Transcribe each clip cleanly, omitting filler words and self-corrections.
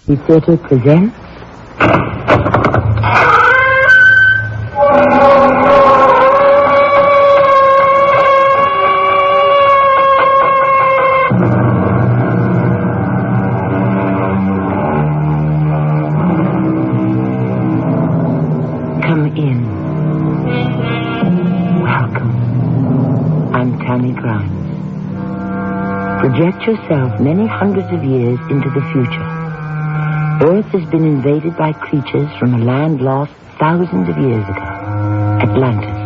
Theater presents... Come in. Welcome. I'm Tammy Grimes. Project yourself many hundreds of years into the future. Earth has been invaded by creatures from a land lost thousands of years ago. Atlantis.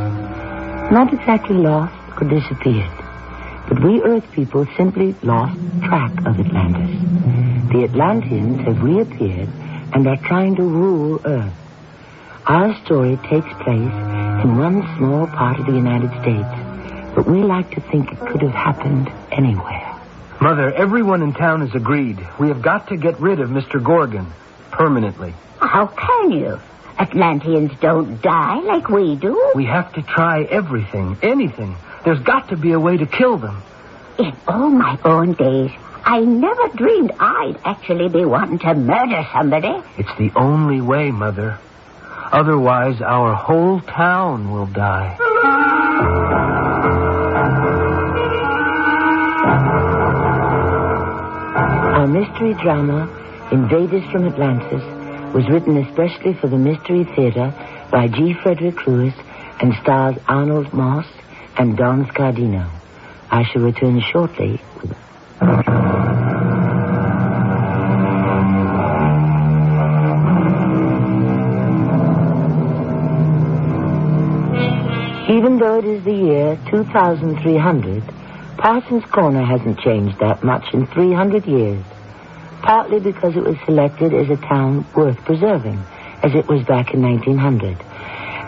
Not exactly lost or disappeared, but we Earth people simply lost track of Atlantis. The Atlanteans have reappeared and are trying to rule Earth. Our story takes place in one small part of the United States, but we like to think it could have happened anywhere. Mother, everyone in town has agreed. We have got to get rid of Mr. Gorgon. Permanently. How can you? Atlanteans don't die like we do. We have to try everything, anything. There's got to be a way to kill them. In all my born days, I never dreamed I'd actually be wanting to murder somebody. It's the only way, Mother. Otherwise, our whole town will die. Our mystery drama, Invaders from Atlantis, was written especially for the Mystery Theater by G. Frederick Lewis and stars Arnold Moss and Don Scardino. I shall return shortly with... Even though it is the year 2300, Parsons Corner hasn't changed that much in 300 years. Partly because it was selected as a town worth preserving, as it was back in 1900.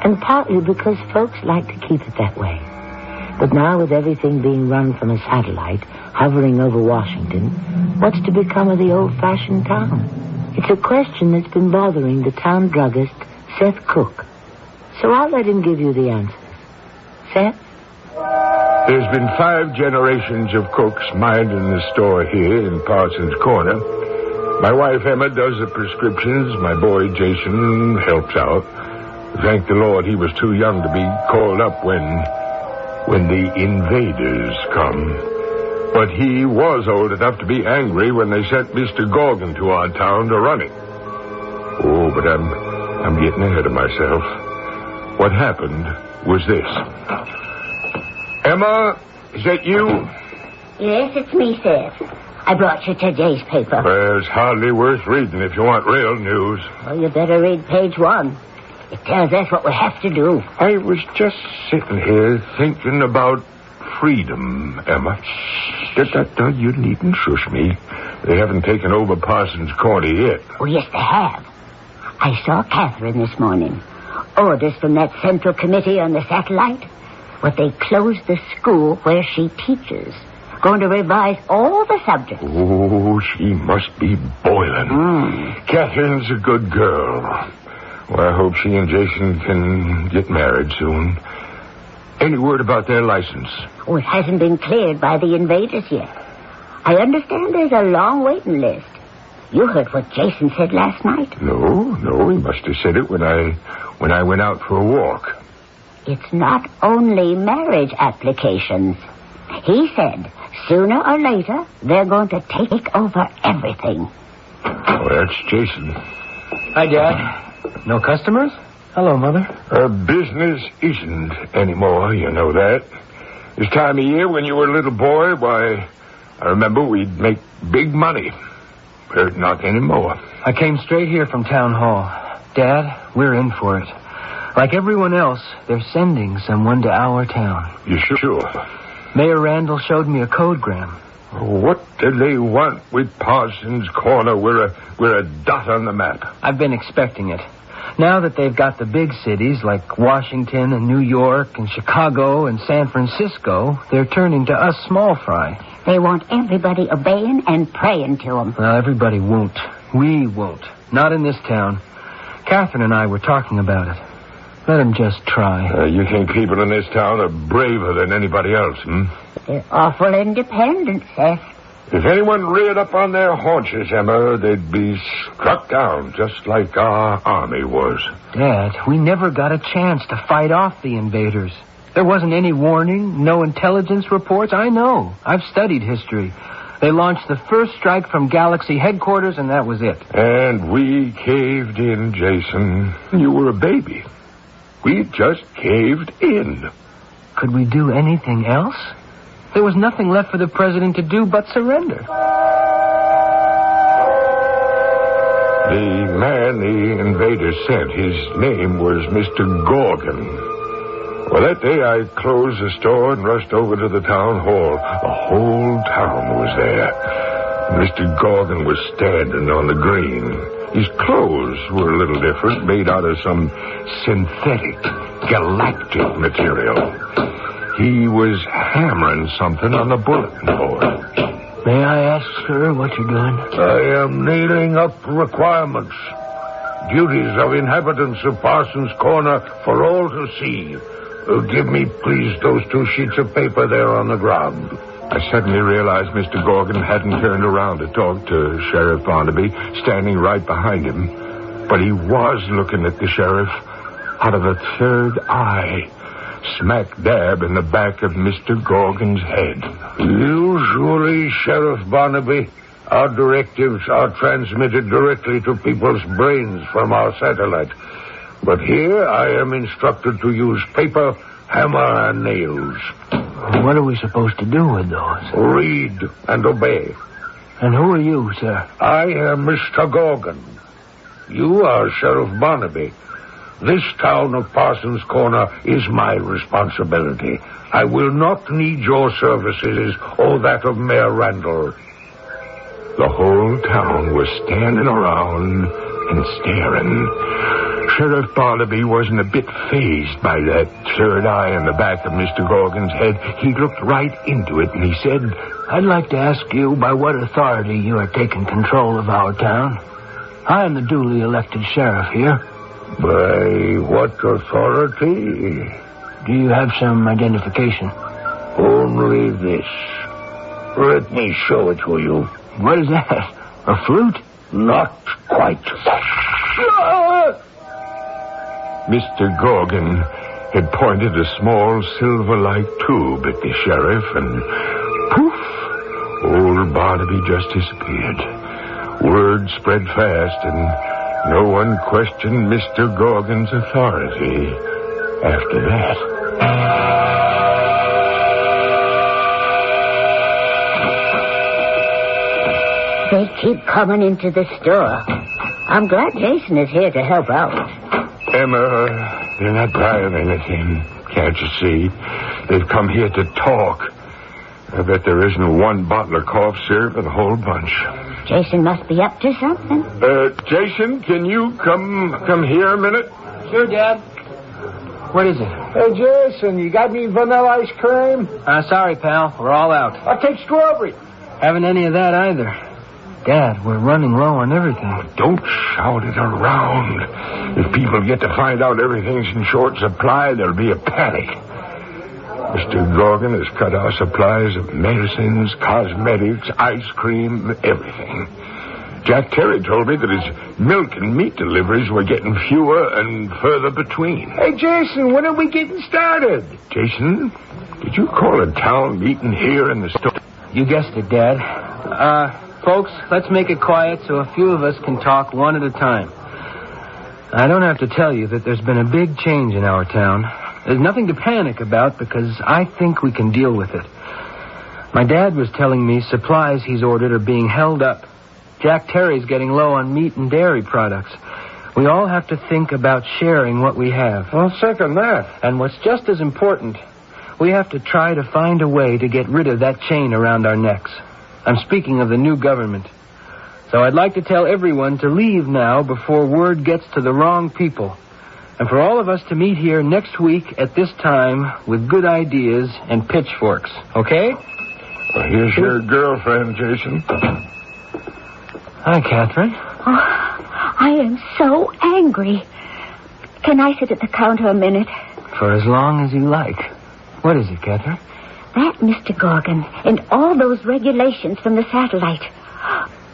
And partly because folks like to keep it that way. But now with everything being run from a satellite, hovering over Washington, what's to become of the old-fashioned town? It's a question that's been bothering the town druggist, Seth Cook. So I'll let him give you the answers. Seth? There's been 5 generations of cooks minding the store here in Parsons Corner. My wife, Emma, does the prescriptions. My boy, Jason, helps out. Thank the Lord he was too young to be called up when the invaders come. But he was old enough to be angry when they sent Mr. Gorgon to our town to run it. Oh, but I'm getting ahead of myself. What happened was this. Emma, is that you? Yes, it's me, Seth. I brought you today's paper. Well, it's hardly worth reading if you want real news. Well, you better read page 1. It tells us what we have to do. I was just sitting here thinking about freedom, Emma. You needn't shush me. They haven't taken over Parsons Corner yet. Oh, yes, they have. I saw Catherine this morning. Orders from that Central Committee on the satellite. But they closed the school where she teaches. Going to revise all the subjects. Oh, she must be boiling. Catherine's a good girl. Well, I hope she and Jason can get married soon. Any word about their license? Oh, it hasn't been cleared by the invaders yet. I understand there's a long waiting list. You heard what Jason said last night? No, he must have said it when I went out for a walk. It's not only marriage applications. He said sooner or later they're going to take over everything. Oh, that's Jason. Hi, Dad. No customers? Hello, Mother. Business isn't anymore, you know that. This time of year when you were a little boy, why, I remember we'd make big money. But not anymore. I came straight here from town hall. Dad, we're in for it. Like everyone else, they're sending someone to our town. You sure? Mayor Randall showed me a codegram. What do they want with Parsons Corner? We're a dot on the map. I've been expecting it. Now that they've got the big cities like Washington and New York and Chicago and San Francisco, they're turning to us small fry. They want everybody obeying and praying to them. Well, everybody won't. We won't. Not in this town. Catherine and I were talking about it. Let them just try. You think people in this town are braver than anybody else, They're awful independent, Seth. If anyone reared up on their haunches, Emma, they'd be struck down just like our army was. Dad, we never got a chance to fight off the invaders. There wasn't any warning, no intelligence reports. I know. I've studied history. They launched the first strike from Galaxy headquarters, and that was it. And we caved in, Jason. You were a baby. We just caved in. Could we do anything else? There was nothing left for the president to do but surrender. The man the invaders sent, his name was Mr. Gorgon. Well, that day I closed the store and rushed over to the town hall. The whole town was there. Mr. Gorgon was standing on the green. His clothes were a little different, made out of some synthetic, galactic material. He was hammering something on the bulletin board. May I ask, sir, what you're doing? I am nailing up requirements. Duties of inhabitants of Parsons Corner for all to see. Give me, please, those 2 sheets of paper there on the ground. I suddenly realized Mr. Gorgon hadn't turned around to talk to Sheriff Barnaby, standing right behind him. But he was looking at the sheriff out of a third eye, smack dab in the back of Mr. Gorgon's head. Usually, Sheriff Barnaby, our directives are transmitted directly to people's brains from our satellite. But here I am instructed to use paper, hammer, and nails. What are we supposed to do with those? Read and obey. And who are you, sir? I am Mr. Gorgon. You are Sheriff Barnaby. This town of Parsons Corner is my responsibility. I will not need your services or that of Mayor Randall. The whole town was standing around and staring. Sheriff Barnaby wasn't a bit fazed by that third eye in the back of Mr. Gorgon's head. He looked right into it and he said, I'd like to ask you by what authority you are taking control of our town. I am the duly elected sheriff here. By what authority? Do you have some identification? Only this. Let me show it to you. What is that? A flute? Not quite. Mr. Gorgon had pointed a small silver-like tube at the sheriff, and poof, old Barnaby just disappeared. Word spread fast, and no one questioned Mr. Gorgon's authority after that. They keep coming into the store. I'm glad Jason is here to help out. Emma, they're not buying anything. Can't you see? They've come here to talk. I bet there isn't one bottle of cough syrup in the whole bunch. Jason must be up to something. Jason, can you come here a minute? Sure, Dad. What is it? Hey, Jason, you got any vanilla ice cream? Sorry, pal. We're all out. I'll take strawberry. Haven't any of that either. Dad, we're running low on everything. Don't shout it around. If people get to find out everything's in short supply, there'll be a panic. Mr. Gorgon has cut our supplies of medicines, cosmetics, ice cream, everything. Jack Terry told me that his milk and meat deliveries were getting fewer and further between. Hey, Jason, when are we getting started? Jason, did you call a town meeting here in the store? You guessed it, Dad. Folks, let's make it quiet so a few of us can talk one at a time. I don't have to tell you that there's been a big change in our town. There's nothing to panic about because I think we can deal with it. My dad was telling me supplies he's ordered are being held up. Jack Terry's getting low on meat and dairy products. We all have to think about sharing what we have. I'll second that. And what's just as important, we have to try to find a way to get rid of that chain around our necks. I'm speaking of the new government. So I'd like to tell everyone to leave now before word gets to the wrong people. And for all of us to meet here next week at this time with good ideas and pitchforks. Okay? Well, here's your girlfriend, Jason. Hi, Catherine. Oh, I am so angry. Can I sit at the counter a minute? For as long as you like. What is it, Catherine? That Mr. Gorgon and all those regulations from the satellite,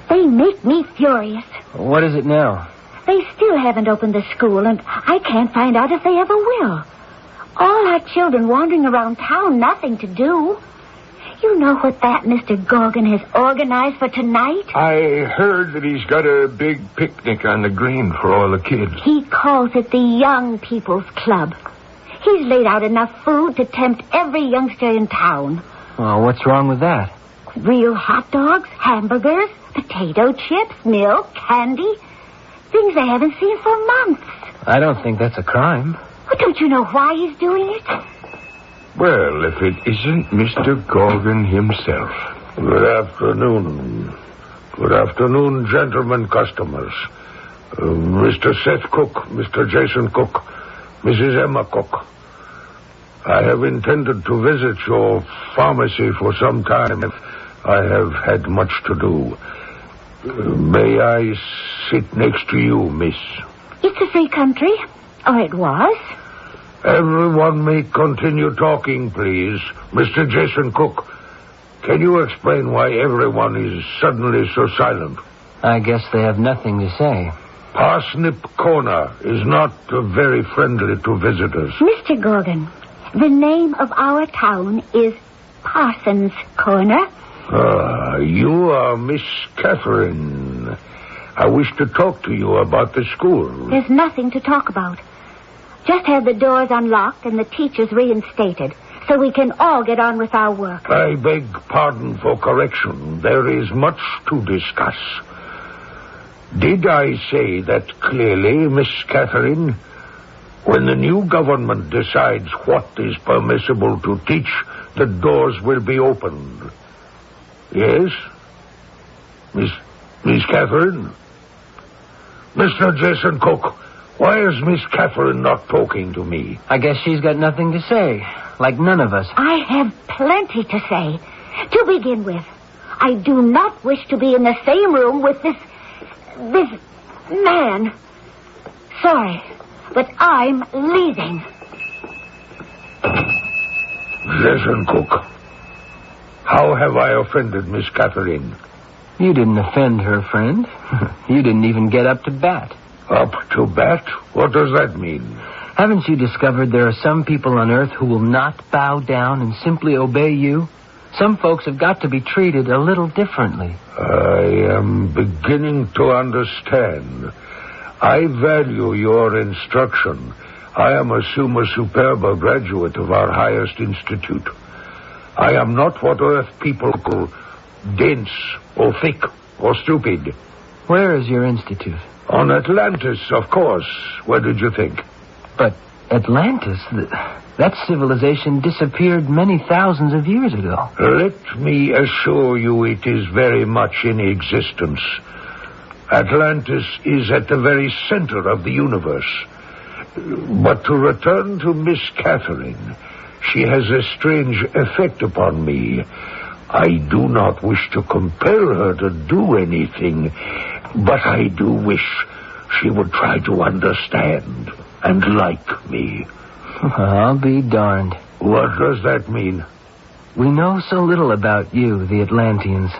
they make me furious. What is it now? They still haven't opened the school, and I can't find out if they ever will. All our children wandering around town, nothing to do. You know what that Mr. Gorgon has organized for tonight? I heard that he's got a big picnic on the green for all the kids. He calls it the Young People's Club. He's laid out enough food to tempt every youngster in town. Well, what's wrong with that? Real hot dogs, hamburgers, potato chips, milk, candy. Things they haven't seen for months. I don't think that's a crime. Well, don't you know why he's doing it? Well, if it isn't Mr. Gorgon himself. Good afternoon. Good afternoon, gentlemen customers. Mr. Seth Cook, Mr. Jason Cook, Mrs. Emma Cook. I have intended to visit your pharmacy for some time. I have had much to do. May I sit next to you, miss? It's a free country. Or it was. Everyone may continue talking, please. Mr. Jason Cook, can you explain why everyone is suddenly so silent? I guess they have nothing to say. Parsnip Corner is not very friendly to visitors. Mr. Gorgon, the name of our town is Parsons Corner. You are Miss Catherine. I wish to talk to you about the school. There's nothing to talk about. Just have the doors unlocked and the teachers reinstated so we can all get on with our work. I beg pardon for correction. There is much to discuss. Did I say that clearly, Miss Catherine? When the new government decides what is permissible to teach, the doors will be opened. Yes? Miss Catherine? Mr. Jason Cook, why is Miss Catherine not talking to me? I guess she's got nothing to say, like none of us. I have plenty to say. To begin with, I do not wish to be in the same room with this man. Sorry, but I'm leaving. Jason Cook, how have I offended Miss Catherine? You didn't offend her, friend. You didn't even get up to bat. Up to bat? What does that mean? Haven't you discovered there are some people on Earth who will not bow down and simply obey you? Some folks have got to be treated a little differently. I am beginning to understand. I value your instruction. I am a summa superba graduate of our highest institute. I am not what Earth people call dense or thick or stupid. Where is your institute? On Atlantis, of course. Where did you think? But Atlantis, that civilization disappeared many thousands of years ago. Let me assure you it is very much in existence. Atlantis is at the very center of the universe. But to return to Miss Catherine, she has a strange effect upon me. I do not wish to compel her to do anything, but I do wish she would try to understand and like me. I'll be darned. What does that mean? We know so little about you, the Atlanteans.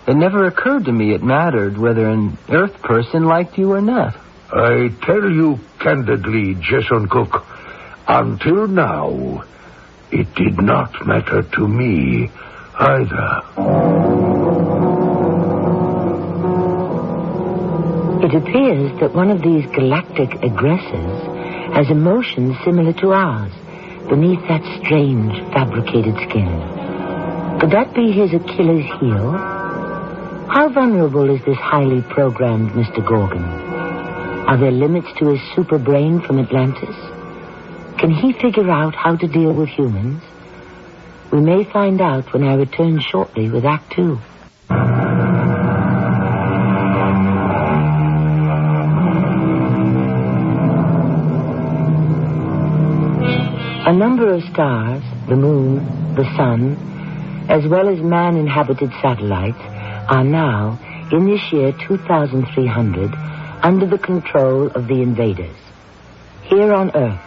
It never occurred to me it mattered whether an Earth person liked you or not. I tell you candidly, Jason Cook, until now, it did not matter to me either. It appears that one of these galactic aggressors has emotions similar to ours beneath that strange fabricated skin. Could that be his Achilles heel? How vulnerable is this highly programmed Mr. Gorgon? Are there limits to his super brain from Atlantis? Can he figure out how to deal with humans? We may find out when I return shortly with Act 2. A number of stars, the moon, the sun, as well as man-inhabited satellites, are now, in this year 2300, under the control of the invaders. Here on Earth,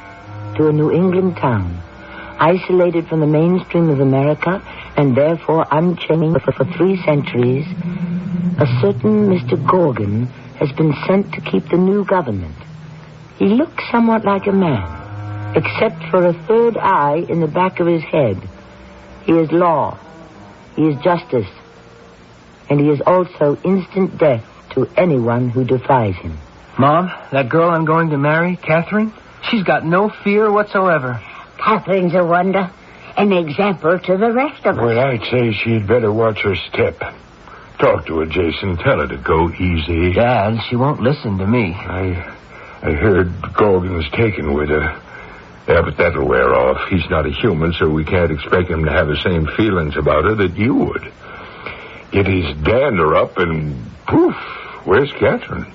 to a New England town, isolated from the mainstream of America, and therefore unchanged for 3 centuries, a certain Mr. Gorgon has been sent to keep the new government. He looks somewhat like a man, except for a third eye in the back of his head. He is law, he is justice, and he is also instant death to anyone who defies him. Mom, that girl I'm going to marry, Catherine, she's got no fear whatsoever. Catherine's a wonder, an example to the rest of us. Well, I'd say she'd better watch her step. Talk to her, Jason. Tell her to go easy. Dad, she won't listen to me. I heard Gorgon's taken with her. Yeah, but that'll wear off. He's not a human, so we can't expect him to have the same feelings about her that you would. Get his dander up and poof, where's Catherine?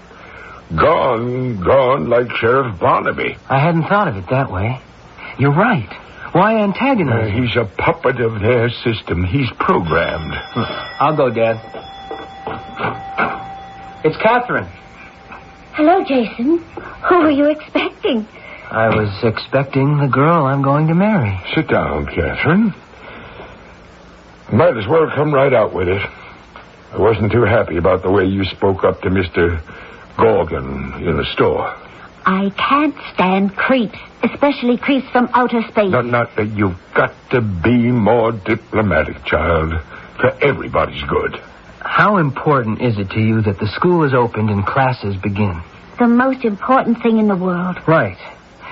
Gone like Sheriff Barnaby. I hadn't thought of it that way. You're right. Why antagonize him? He's a puppet of their system. He's programmed. I'll go, Dad. It's Catherine. Hello, Jason. Who were you expecting? I was expecting the girl I'm going to marry. Sit down, Catherine. Might as well come right out with it. I wasn't too happy about the way you spoke up to Mr. Gorgon in the store. I can't stand creeps, especially creeps from outer space. Not that you've got to be more diplomatic, child. For everybody's good. How important is it to you that the school is opened and classes begin? The most important thing in the world. Right.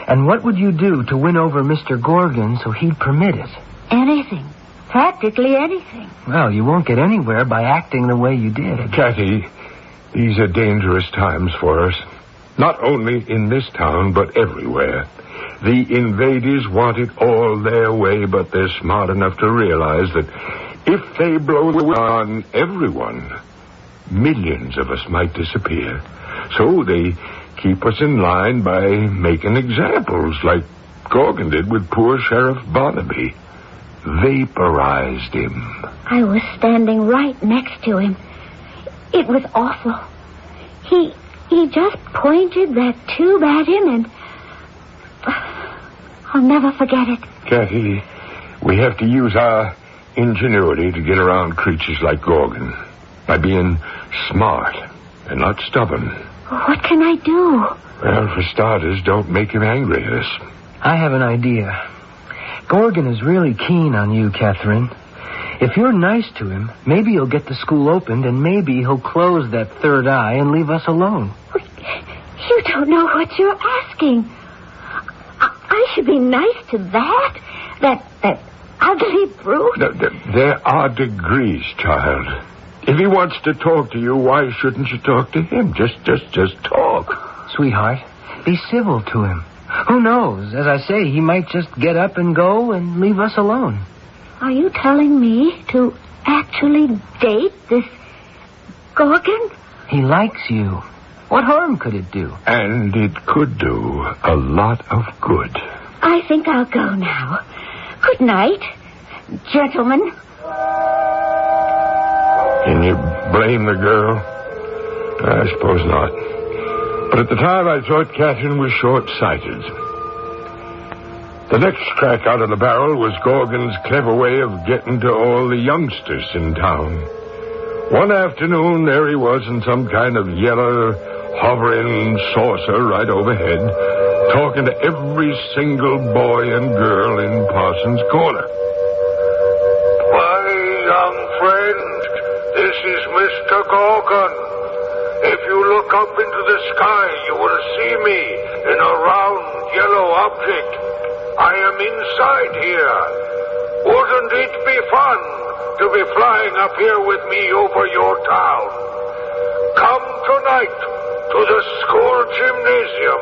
And what would you do to win over Mr. Gorgon so he'd permit it? Anything. Practically anything. Well, you won't get anywhere by acting the way you did. Cathy, these are dangerous times for us. Not only in this town, but everywhere. The invaders want it all their way, but they're smart enough to realize that if they blow on everyone, millions of us might disappear. So they keep us in line by making examples, like Gorgon did with poor Sheriff Barnaby. Vaporized him. I was standing right next to him. It was awful. He just pointed that tube at him and... I'll never forget it. Cathy, we have to use our ingenuity to get around creatures like Gorgon. By being smart and not stubborn. What can I do? Well, for starters, don't make him angry at us. I have an idea. Gorgon is really keen on you, Catherine. If you're nice to him, maybe he'll get the school opened and maybe he'll close that third eye and leave us alone. You don't know what you're asking. I should be nice to that ugly brute. There are degrees, child. If he wants to talk to you, why shouldn't you talk to him? Just talk. Sweetheart, be civil to him. Who knows? As I say, he might just get up and go and leave us alone. Are you telling me to actually date this Gorgon? He likes you. What harm could it do? And it could do a lot of good. I think I'll go now. Good night, gentlemen. Can you blame the girl? I suppose not. But at the time, I thought Catherine was short-sighted. The next crack out of the barrel was Gorgon's clever way of getting to all the youngsters in town. One afternoon, there he was in some kind of yellow, hovering saucer right overhead, talking to every single boy and girl in Parsons Corner. My young friend, this is Mr. Gorgon. If you look up into the sky, you will see me in a round yellow object. I am inside here. Wouldn't it be fun to be flying up here with me over your town? Come tonight to the school gymnasium.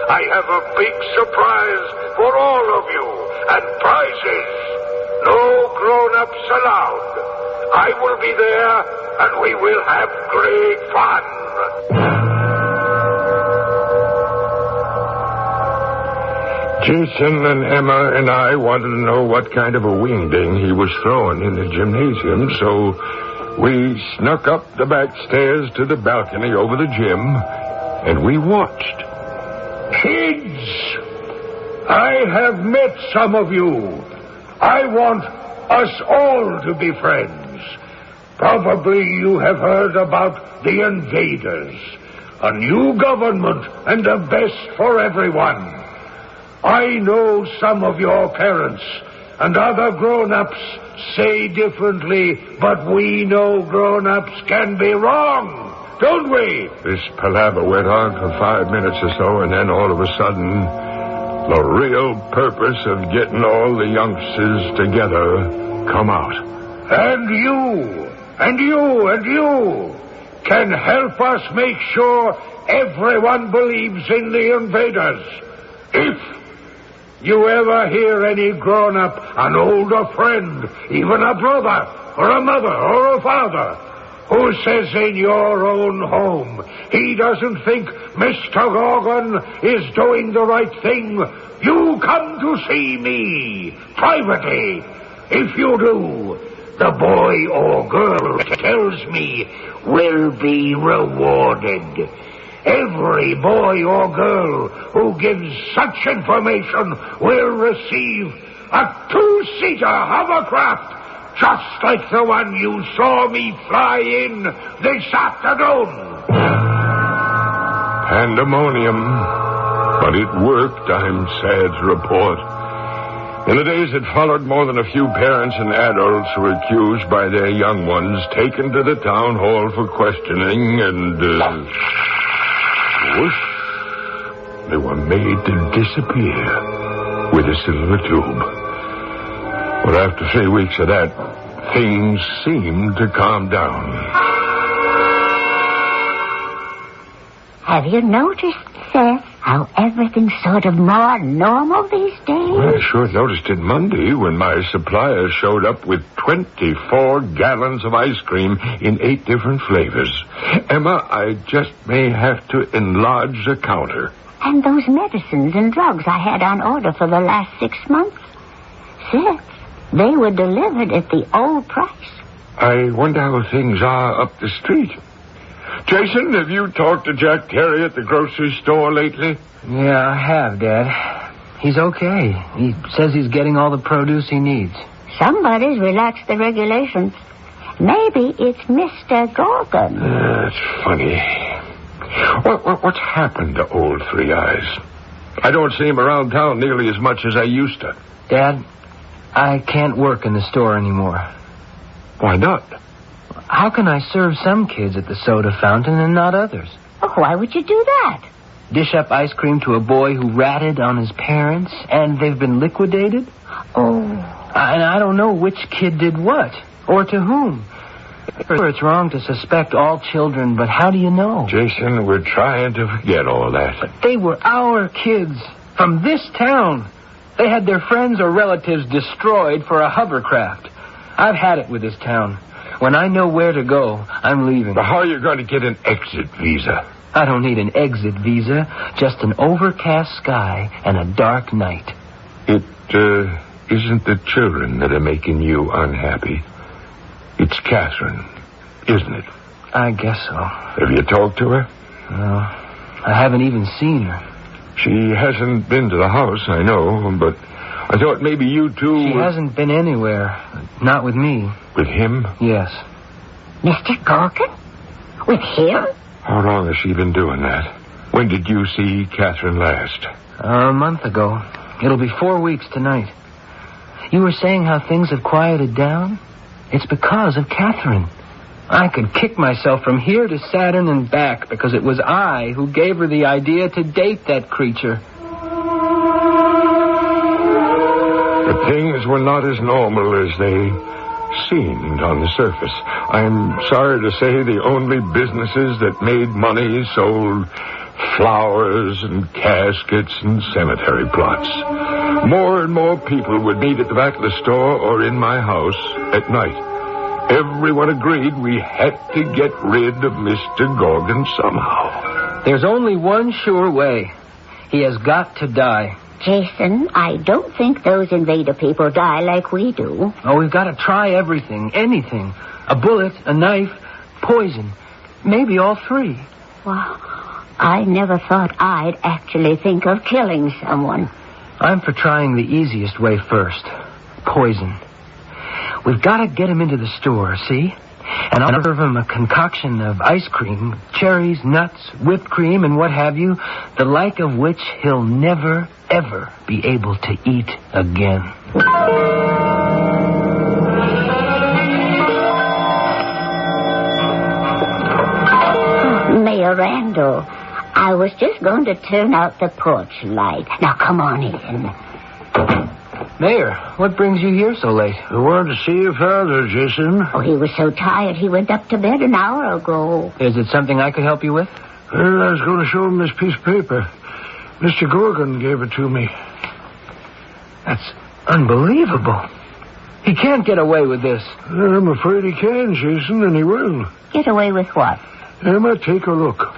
I have a big surprise for all of you and prizes. No grown-ups allowed. I will be there and we will have great fun. Jason and Emma and I wanted to know what kind of a wingding he was throwing in the gymnasium, so we snuck up the back stairs to the balcony over the gym, and we watched. Kids, I have met some of you. I want us all to be friends. Probably you have heard about the Invaders. A new government and the best for everyone. I know some of your parents and other grown-ups say differently, but we know grown-ups can be wrong, don't we? This palaver went on for 5 minutes or so, and then all of a sudden, the real purpose of getting all the youngsters together come out. And you can help us make sure everyone believes in the Invaders. If you ever hear any grown-up, an older friend, even a brother, or a mother, or a father, who says in your own home he doesn't think Mr. Gorgon is doing the right thing, you come to see me privately. If you do, the boy or girl tells me will be rewarded. Every boy or girl who gives such information will receive a 2-seater hovercraft, just like the one you saw me fly in this afternoon. Pandemonium. But it worked, I'm sad to report. In the days that followed, more than a few parents and adults were accused by their young ones, taken to the town hall for questioning, and whoosh, they were made to disappear with a silver tube. But after 3 weeks of that, things seemed to calm down. Have you noticed, Seth, how everything's sort of more normal these days? Well, I sure noticed it Monday when my supplier showed up with 24 gallons of ice cream in 8 different flavors. Emma, I just may have to enlarge the counter. And those medicines and drugs I had on order for the last 6 months? Seth, they were delivered at the old price. I wonder how things are up the street. Jason, have you talked to Jack Terry at the grocery store lately? Yeah, I have, Dad. He's okay. He says he's getting all the produce he needs. Somebody's relaxed the regulations. Maybe it's Mr. Gorgon. That's funny. What's happened to old Three Eyes? I don't see him around town nearly as much as I used to. Dad, I can't work in the store anymore. Why not? How can I serve some kids at the soda fountain and not others? Oh, why would you do that? Dish up ice cream to a boy who ratted on his parents, and they've been liquidated? Oh. And I don't know which kid did what, or to whom. Sure, it's wrong to suspect all children, but how do you know? Jason, we're trying to forget all that. But they were our kids, from this town. They had their friends or relatives destroyed for a hovercraft. I've had it with this town. When I know where to go, I'm leaving. But how are you going to get an exit visa? I don't need an exit visa, just an overcast sky and a dark night. It isn't the children that are making you unhappy. It's Catherine, isn't it? I guess so. Have you talked to her? No, I haven't even seen her. She hasn't been to the house, I know, but I thought maybe you two... She hasn't been anywhere. Not with me. With him? Yes. Mr. Gorgon? With him? How long has she been doing that? When did you see Catherine last? A month ago. It'll be 4 weeks tonight. You were saying how things have quieted down? It's because of Catherine. I could kick myself from here to Saturn and back because it was I who gave her the idea to date that creature. But things were not as normal as they seemed on the surface. I'm sorry to say the only businesses that made money sold flowers and caskets and cemetery plots. More and more people would meet at the back of the store or in my house at night. Everyone agreed we had to get rid of Mr. Gorgon somehow. There's only one sure way. He has got to die. Jason, I don't think those invader people die like we do. Oh, we've got to try everything, anything. A bullet, a knife, poison. Maybe all 3. Well, I never thought I'd actually think of killing someone. I'm for trying the easiest way first. Poison. We've got to get him into the store, see? And I'll serve him a concoction of ice cream, cherries, nuts, whipped cream, and what have you, the like of which he'll never, ever be able to eat again. Mayor Randall, I was just going to turn out the porch light. Now, come on in. Mayor, what brings you here so late? I want to see your father, Jason. Oh, he was so tired he went up to bed an hour ago. Is it something I could help you with? Well, I was going to show him this piece of paper. Mr. Gorgon gave it to me. That's unbelievable. He can't get away with this. I'm afraid he can, Jason, and he will. Get away with what? Emma, take a look.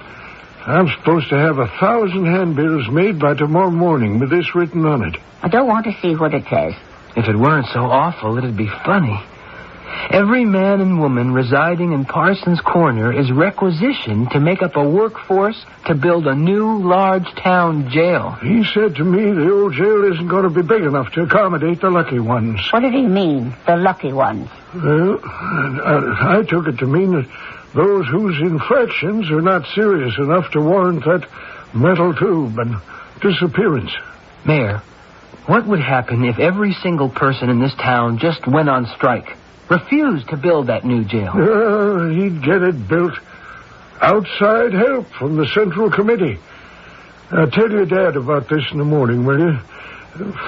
I'm supposed to have 1,000 handbills made by tomorrow morning with this written on it. I don't want to see what it says. If it weren't so awful, it'd be funny. Every man and woman residing in Parsons Corner is requisitioned to make up a workforce to build a new large town jail. He said to me the old jail isn't going to be big enough to accommodate the lucky ones. What did he mean, the lucky ones? Well, I took it to mean that those whose infractions are not serious enough to warrant that metal tube and disappearance. Mayor, what would happen if every single person in this town just went on strike? Refused to build that new jail? He'd get it built. Outside help from the Central Committee. I'll tell your dad about this in the morning, will you?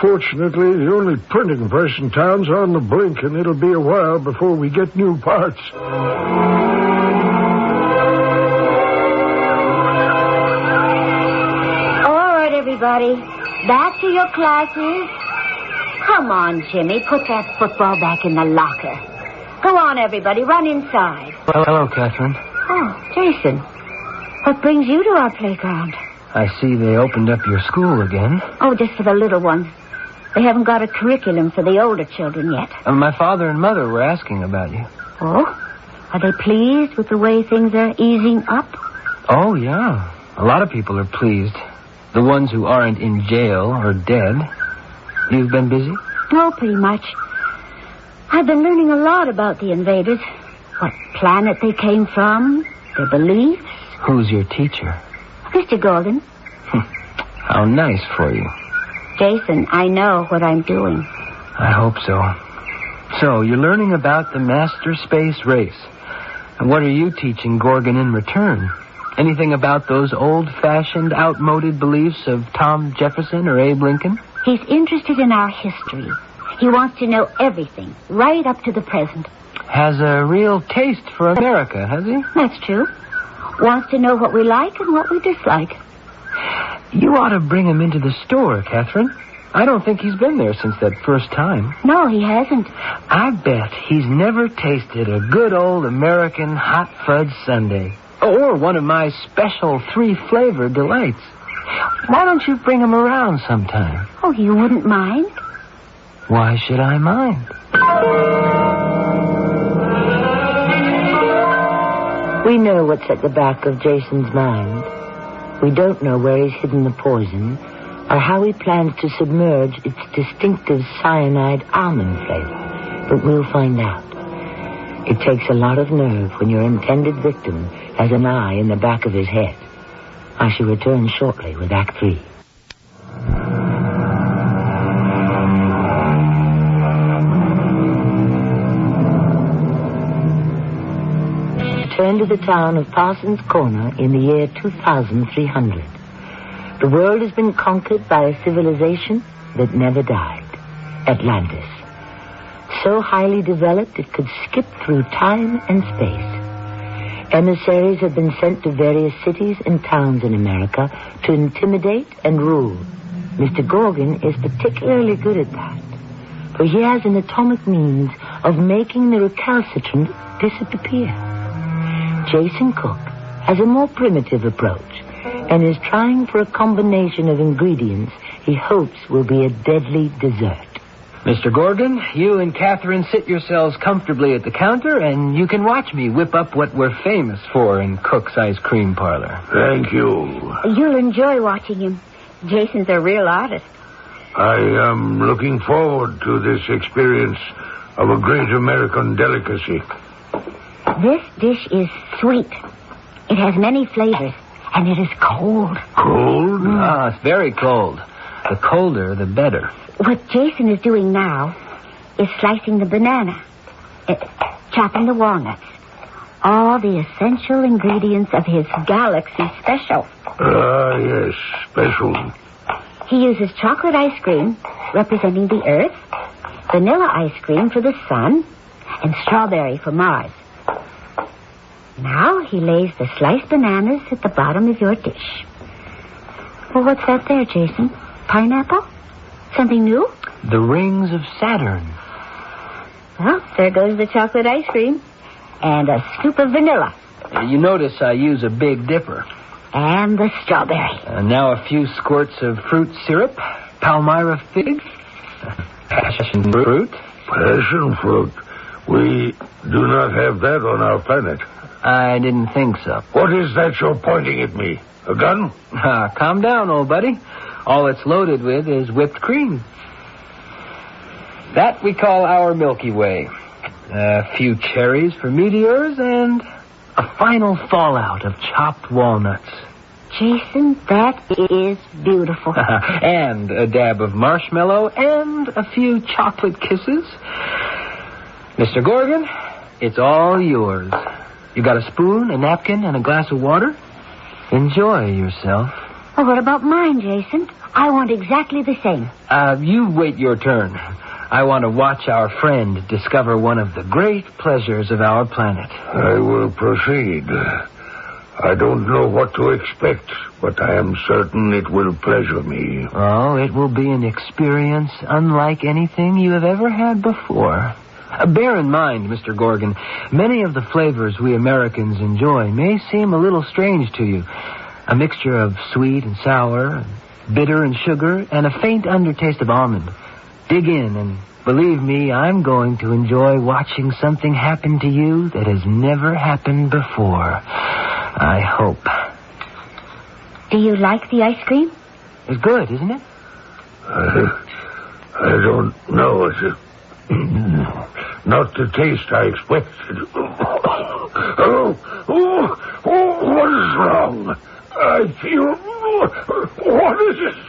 Fortunately, the only printing press in town's on the blink, and it'll be a while before we get new parts. Everybody, back to your classes. Come on, Jimmy, put that football back in the locker. Go on, everybody, run inside. Hello, Catherine. Oh, Jason, what brings you to our playground? I see they opened up your school again. Oh, just for the little ones. They haven't got a curriculum for the older children yet. My father and mother were asking about you. Oh? Are they pleased with the way things are easing up? Oh, yeah. A lot of people are pleased. The ones who aren't in jail or dead. You've been busy? Oh, pretty much. I've been learning a lot about the invaders. What planet they came from, their beliefs. Who's your teacher? Mr. Golden. How nice for you. Jason, I know what I'm doing. I hope so. So, you're learning about the master space race. And what are you teaching Gorgon in return? Anything about those old-fashioned, outmoded beliefs of Tom Jefferson or Abe Lincoln? He's interested in our history. He wants to know everything, right up to the present. Has a real taste for America, has he? That's true. Wants to know what we like and what we dislike. You ought to bring him into the store, Catherine. I don't think he's been there since that first time. No, he hasn't. I bet he's never tasted a good old American hot fudge sundae. Or one of my special 3-flavor delights. Why don't you bring him around sometime? Oh, you wouldn't mind? Why should I mind? We know what's at the back of Jason's mind. We don't know where he's hidden the poison or how he plans to submerge its distinctive cyanide almond flavor. But we'll find out. It takes a lot of nerve when your intended victim has an eye in the back of his head. I shall return shortly with Act 3. Return to the town of Parsons Corner in the year 2300. The world has been conquered by a civilization that never died. Atlantis. So highly developed it could skip through time and space. Emissaries have been sent to various cities and towns in America to intimidate and rule. Mr. Gorgon is particularly good at that, for he has an atomic means of making the recalcitrant disappear. Jason Cook has a more primitive approach and is trying for a combination of ingredients he hopes will be a deadly dessert. Mr. Gorgon, you and Catherine sit yourselves comfortably at the counter, and you can watch me whip up what we're famous for in Cook's Ice Cream Parlor. Thank you. You'll enjoy watching him. Jason's a real artist. I am looking forward to this experience of a great American delicacy. This dish is sweet. It has many flavors, and it is cold. Cold? Ah, it's very cold. The colder, the better. What Jason is doing now is slicing the banana, chopping the walnuts. All the essential ingredients of his Galaxy Special. Ah, yes, special. He uses chocolate ice cream, representing the Earth, vanilla ice cream for the Sun, and strawberry for Mars. Now he lays the sliced bananas at the bottom of your dish. Well, what's that there, Jason? Pineapple? Something new? The rings of Saturn. Well, there goes the chocolate ice cream. And a scoop of vanilla. You notice I use a big dipper. And the strawberry. And now a few squirts of fruit syrup, Palmyra fig, passion fruit. Passion fruit? We do not have that on our planet. I didn't think so. What is that you're pointing at me? A gun? Calm down, old buddy. All it's loaded with is whipped cream. That we call our Milky Way. A few cherries for meteors and a final fallout of chopped walnuts. Jason, that is beautiful. And a dab of marshmallow and a few chocolate kisses. Mr. Gorgon, it's all yours. You got a spoon, a napkin, and a glass of water? Enjoy yourself. Well, what about mine, Jason? I want exactly the same. You wait your turn. I want to watch our friend discover one of the great pleasures of our planet. I will proceed. I don't know what to expect, but I am certain it will pleasure me. Oh, it will be an experience unlike anything you have ever had before. Bear in mind, Mr. Gorgon, many of the flavors we Americans enjoy may seem a little strange to you. A mixture of sweet and sour, bitter and sugar, and a faint undertaste of almond. Dig in, and believe me, I'm going to enjoy watching something happen to you that has never happened before. I hope. Do you like the ice cream? It's good, isn't it? I don't know. It's not the taste I expected. What is wrong? I feel... What is it?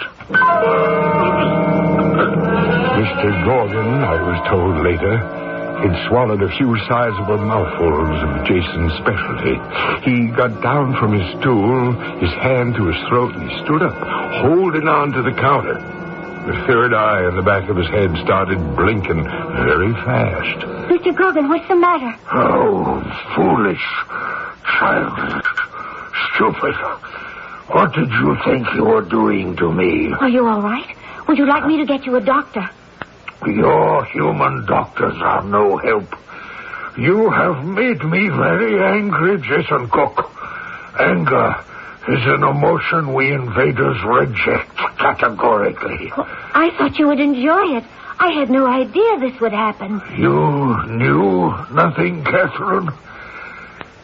Mr. Gorgon, I was told later, had swallowed a few sizable mouthfuls of Jason's specialty. He got down from his stool, his hand to his throat, and he stood up, holding on to the counter. The third eye in the back of his head started blinking very fast. Mr. Gorgon, what's the matter? Oh, foolish, childish, stupid. What did you think you were doing to me? Are you all right? Would you like me to get you a doctor? Your human doctors are no help. You have made me very angry, Jason Cook. Anger is an emotion we invaders reject categorically. Well, I thought you would enjoy it. I had no idea this would happen. You knew nothing, Catherine?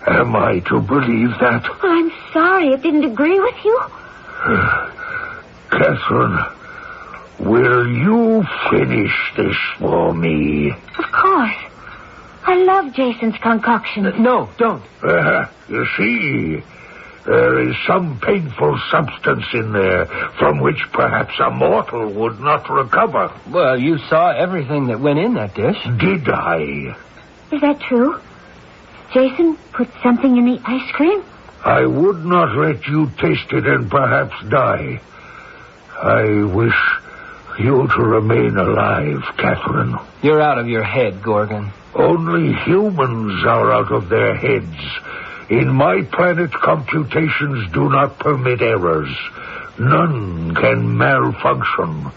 Am I to believe that? Well, I'm sorry it didn't agree with you. Catherine, will you finish this for me? Of course. I love Jason's concoction. No, don't. You see, there is some painful substance in there from which perhaps a mortal would not recover. Well, you saw everything that went in that dish. Did I? Is that true? Jason put something in the ice cream? I would not let you taste it and perhaps die. I wish you to remain alive, Catherine. You're out of your head, Gorgon. Only humans are out of their heads. In my planet, computations do not permit errors. None can malfunction.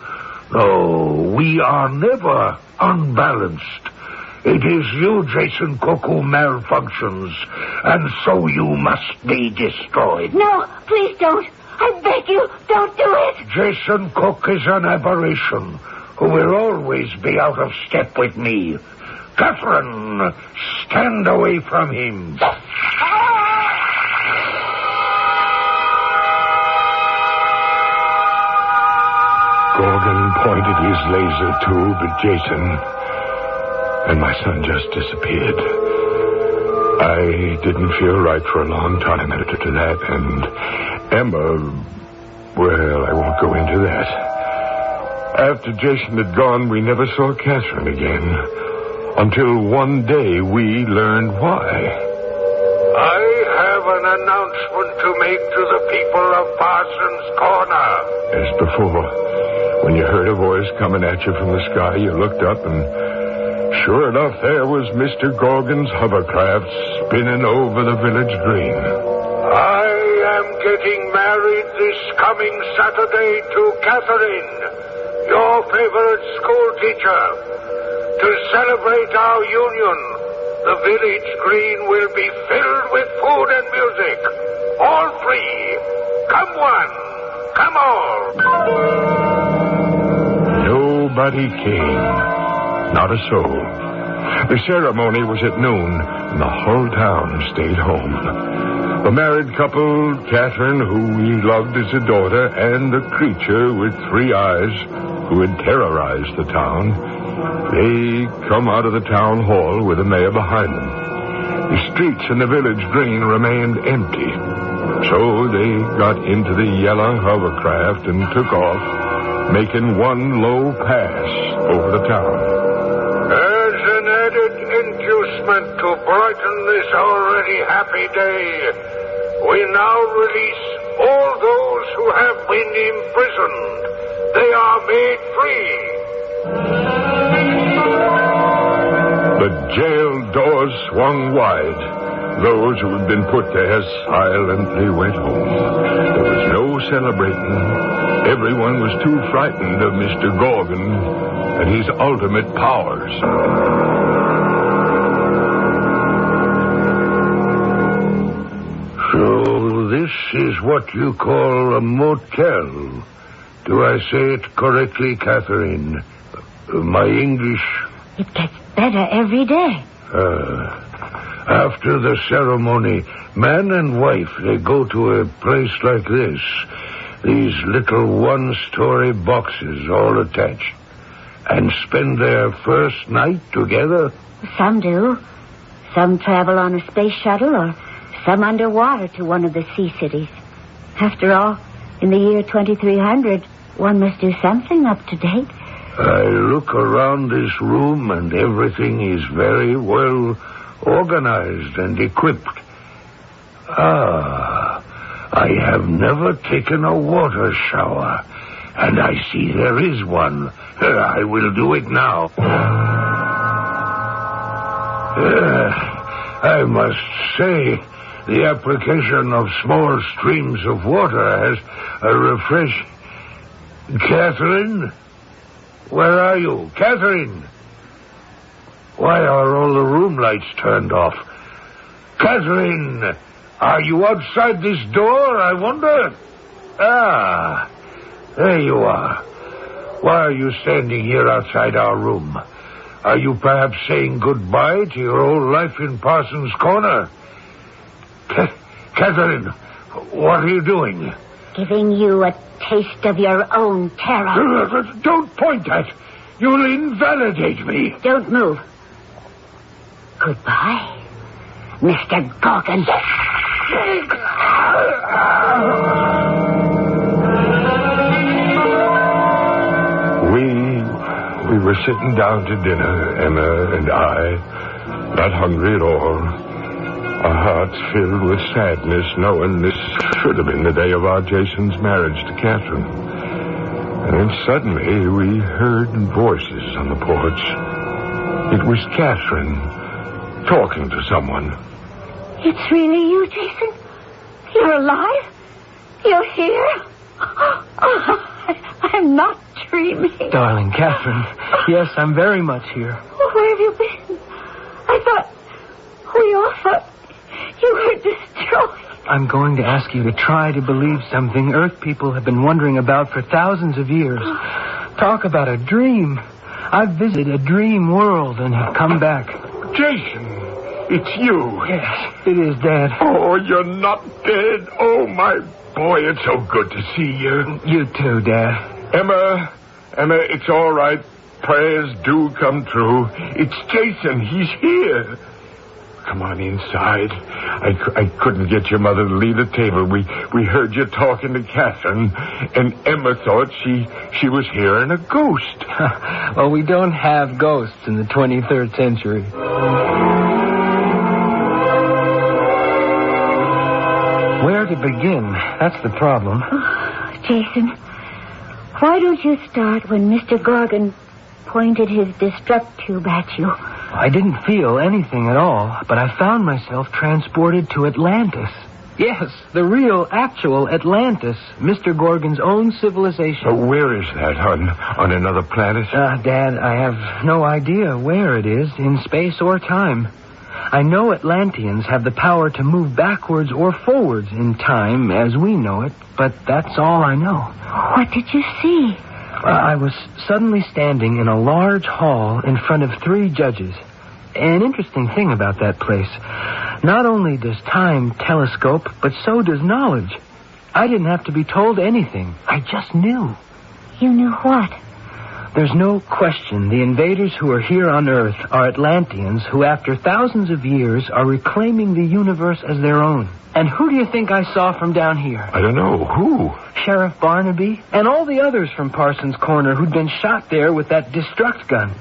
No, we are never unbalanced. It is you, Jason Cook, who malfunctions, and so you must be destroyed. No, please don't. I beg you, don't do it. Jason Cook is an aberration who will always be out of step with me. Catherine, stand away from him. Gorgon pointed his laser tube at Jason, and my son just disappeared. I didn't feel right for a long time after that, and Emma, well, I won't go into that. After Jason had gone, we never saw Catherine again, until one day we learned why. I have an announcement to make to the people of Parsons Corner. As before, when you heard a voice coming at you from the sky, you looked up and sure enough, there was Mr. Gorgon's hovercraft spinning over the village green. I am getting married this coming Saturday to Catherine, your favorite school teacher. To celebrate our union, the village green will be filled with food and music. All free. Come one, come all. Nobody came. Not a soul. The ceremony was at noon, and the whole town stayed home. The married couple, Catherine, who we loved as a daughter, and the creature with 3 eyes who had terrorized the town, they come out of the town hall with the mayor behind them. The streets in the village green remained empty, so they got into the yellow hovercraft and took off, making one low pass over the town. As an added inducement to brighten this already happy day, we now release all those who have been imprisoned. They are made free. The jail doors swung wide. Those who had been put there silently went home. There was no celebrating. Everyone was too frightened of Mr. Gorgon and his ultimate powers. So this is what you call a motel. Do I say it correctly, Catherine? My English... It gets better every day. After the ceremony, man and wife, they go to a place like this. These little one-story boxes all attached. And spend their first night together? Some do. Some travel on a space shuttle or some underwater to one of the sea cities. After all, in the year 2300, one must do something up to date. I look around this room and everything is very well organized and equipped. I have never taken a water shower, and I see there is one. I will do it now. I must say, the application of small streams of water has a refresh... Catherine? Where are you? Catherine? Why are all the room lights turned off? Catherine, are you outside this door, I wonder? Ah, there you are. Why are you standing here outside our room? Are you perhaps saying goodbye to your old life in Parsons Corner? Catherine, what are you doing? Giving you a taste of your own terror. Don't point at. You'll invalidate me. Don't move. Goodbye, Mr. Gorgon. We were sitting down to dinner, Emma and I, not hungry at all. Our hearts filled with sadness, knowing this should have been the day of our Jason's marriage to Catherine. And then suddenly we heard voices on the porch. It was Catherine talking to someone. It's really you, Jason? You're alive? You're here? I'm not dreaming. Darling Catherine, yes, I'm very much here. Where have you been? I thought... We all thought you were destroyed. I'm going to ask you to try to believe something Earth people have been wondering about for thousands of years. Talk about a dream. I've visited a dream world and have come back. Jason, it's you. Yes, it is, Dad. Oh, you're not dead. Oh, my boy, it's so good to see you. You too, Dad. Emma, Emma, it's all right. Prayers do come true. It's Jason. He's here. Come on inside. I couldn't get your mother to leave the table. We heard you talking to Catherine, and Emma thought she was hearing a ghost. Well, we don't have ghosts in the 23rd century. Where to begin? That's the problem. Oh, Jason, why don't you start when Mr. Gorgon pointed his destruct tube at you? I didn't feel anything at all, but I found myself transported to Atlantis. Yes, the real, actual Atlantis, Mr. Gorgon's own civilization. Where is that? On another planet? Dad, I have no idea where it is, in space or time. I know Atlanteans have the power to move backwards or forwards in time as we know it, but that's all I know. What did you see? I was suddenly standing in a large hall in front of 3 judges. An interesting thing about that place. Not only does time telescope, but so does knowledge. I didn't have to be told anything. I just knew. You knew what? There's no question the invaders who are here on Earth are Atlanteans who, after thousands of years, are reclaiming the universe as their own. And who do you think I saw from down here? I don't know. Who? Sheriff Barnaby and all the others from Parsons Corner who'd been shot there with that destruct gun.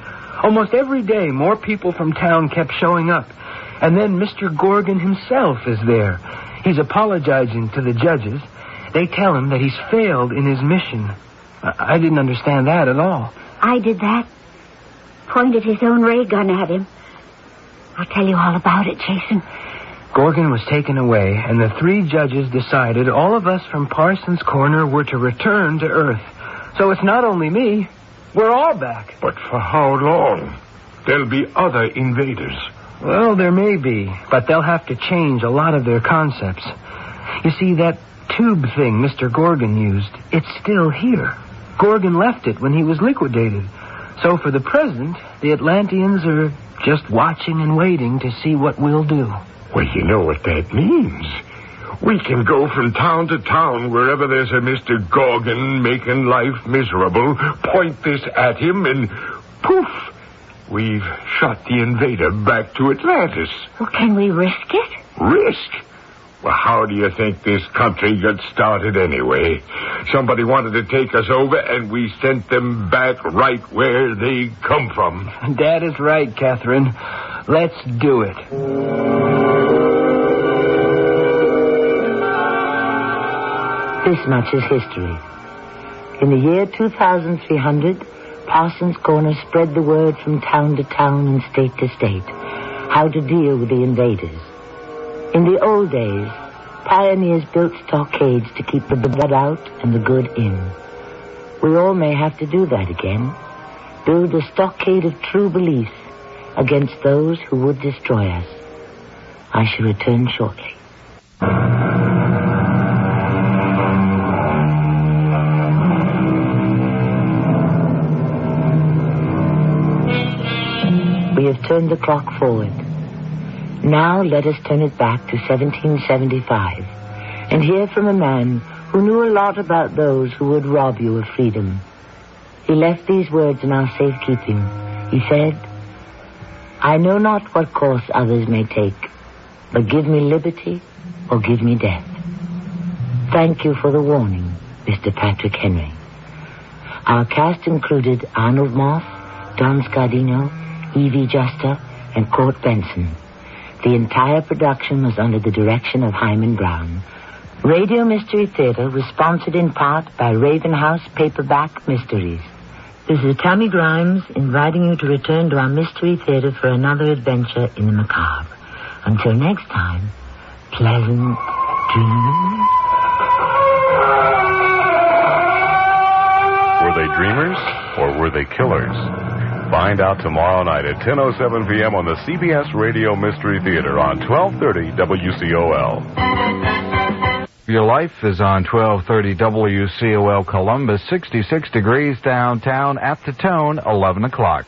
Almost every day, more people from town kept showing up. And then Mr. Gorgon himself is there. He's apologizing to the judges. They tell him that he's failed in his mission. I didn't understand that at all. I did that. Pointed his own ray gun at him. I'll tell you all about it, Jason. Gorgon was taken away, and the 3 judges decided all of us from Parsons Corner were to return to Earth. So it's not only me. We're all back. But for how long? There'll be other invaders. Well, there may be, but they'll have to change a lot of their concepts. You see, that tube thing Mr. Gorgon used, it's still here. Gorgon left it when he was liquidated. So for the present, the Atlanteans are just watching and waiting to see what we'll do. Well, you know what that means. We can go from town to town wherever there's a Mr. Gorgon making life miserable, point this at him, and poof, we've shot the invader back to Atlantis. Well, can we risk it? Risk? Well, how do you think this country got started anyway? Somebody wanted to take us over, and we sent them back right where they come from. Dad is right, Catherine. Let's do it. This much is history. In the year 2300, Parsons Corner spread the word from town to town and state to state how to deal with the invaders. In the old days, pioneers built stockades to keep the bad out and the good in. We all may have to do that again. Build a stockade of true belief against those who would destroy us. I shall return shortly. We have turned the clock forward. Now let us turn it back to 1775 and hear from a man who knew a lot about those who would rob you of freedom. He left these words in our safekeeping. He said, "I know not what course others may take, but give me liberty or give me death." Thank you for the warning, Mr. Patrick Henry. Our cast included Arnold Moss, Don Scardino, Evie Juster, and Court Benson. The entire production was under the direction of Hyman Brown. Radio Mystery Theater was sponsored in part by Raven House Paperback Mysteries. This is Tammy Grimes inviting you to return to our Mystery Theater for another adventure in the macabre. Until next time, pleasant dreams. Were they dreamers or were they killers? Find out tomorrow night at 10:07 p.m. on the CBS Radio Mystery Theater on 1230 WCOL. Your life is on 1230 WCOL Columbus, 66 degrees downtown, at the tone, 11 o'clock.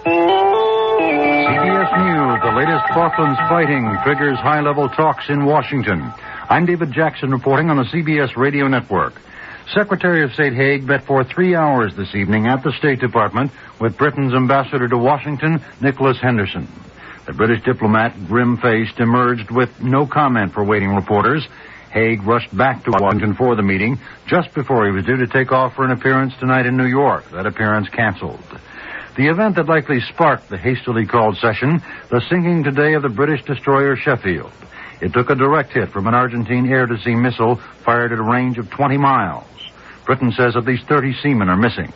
CBS News, the latest Falklands fighting triggers high-level talks in Washington. I'm David Jackson reporting on the CBS Radio Network. Secretary of State Haig met for 3 hours this evening at the State Department with Britain's ambassador to Washington, Nicholas Henderson. The British diplomat, grim-faced, emerged with no comment for waiting reporters. Haig rushed back to Washington for the meeting just before he was due to take off for an appearance tonight in New York. That appearance canceled. The event that likely sparked the hastily called session, the sinking today of the British destroyer Sheffield. It took a direct hit from an Argentine air-to-sea missile fired at a range of 20 miles. Britain says at least 30 seamen are missing.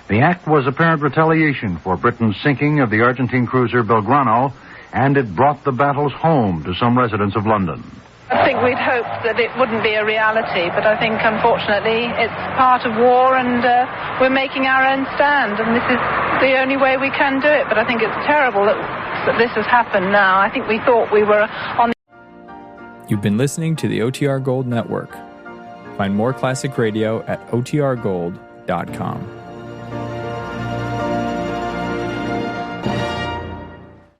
The act was apparent retaliation for Britain's sinking of the Argentine cruiser Belgrano, and it brought the battles home to some residents of London. I think we'd hoped that it wouldn't be a reality, but I think, unfortunately, it's part of war, and we're making our own stand, and this is the only way we can do it. But I think it's terrible that this has happened now. I think we thought we were on the... You've been listening to the OTR Gold Network. Find more classic radio at otrgold.com.